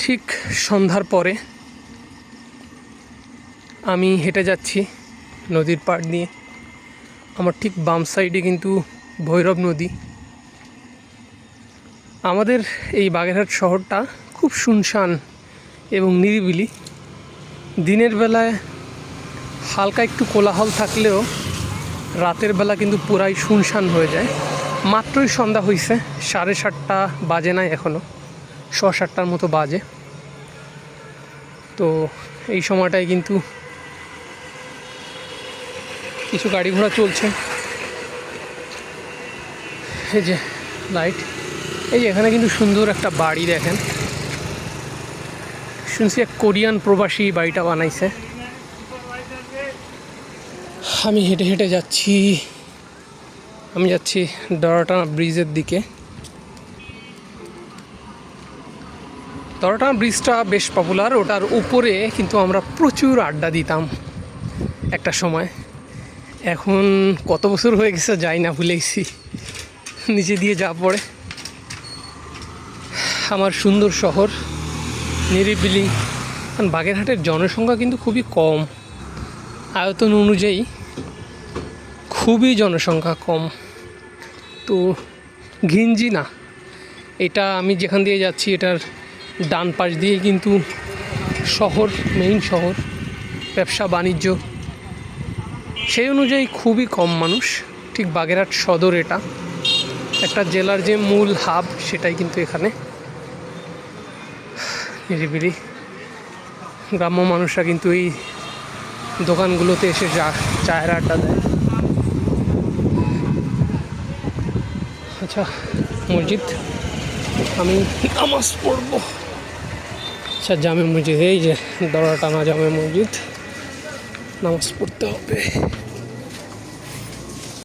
ঠিক সন্ধ্যার পরে আমি হেঁটে যাচ্ছি নদীর পাড় দিয়ে। আমার ঠিক বাম সাইডে কিন্তু ভৈরব নদী। আমাদের এই বাগেরহাট শহরটা খুব শুনশান এবং নিরিবিলি। দিনের বেলায় হালকা একটু কোলাহল থাকলেও রাতের বেলা কিন্তু পুরাই শুনশান হয়ে যায়। মাত্রই সন্ধ্যা হয়েছে, 7:30 বাজে নাই, এখনও 6-7টার মতো বাজে। তো এই সময়টায় কিন্তু কিছু গাড়ি ঘোড়া চলছে। এই যে লাইট, এই যে এখানে কিন্তু সুন্দর একটা বাড়ি দেখেন। শুনছি এক কোরিয়ান প্রবাসী বাড়িটা বানাইছে। আমি হেঁটে হেঁটে যাচ্ছি, আমি যাচ্ছি দড়াটানা ব্রিজের দিকে। দড়াটানা ব্রিজটা বেশ পপুলার, ওটার উপরে কিন্তু আমরা প্রচুর আড্ডা দিতাম একটা সময়। এখন কত বছর হয়ে গেছে যাই না, ভুলে গেছি নিচে দিয়ে যা পড়ে। আমার সুন্দর শহর, নিরিবিলি। কারণ বাগেরহাটের জনসংখ্যা কিন্তু খুবই কম, আয়তন অনুযায়ী খুবই জনসংখ্যা কম। তো ঘিঞ্জি না, এটা আমি যেখান দিয়ে যাচ্ছি এটার ডান পাশ দিয়ে কিন্তু শহর, মেইন শহর, ব্যবসা বাণিজ্য, সেই অনুযায়ী খুবই কম মানুষ। ঠিক বাগেরহাট সদর, এটা একটা জেলার যে মূল হাব সেটাই কিন্তু এখানে। নিরিবিলি, গ্রাম্য মানুষরা কিন্তু এই দোকানগুলোতে এসে চায়ের আড্ডা দেয়। আচ্ছা, মসজিদ, আমি নামাজ পড়বো। আচ্ছা, জামে মসজিদ, এই যে দড়াটানা জামে মসজিদ, নামাজ পড়তে হবে।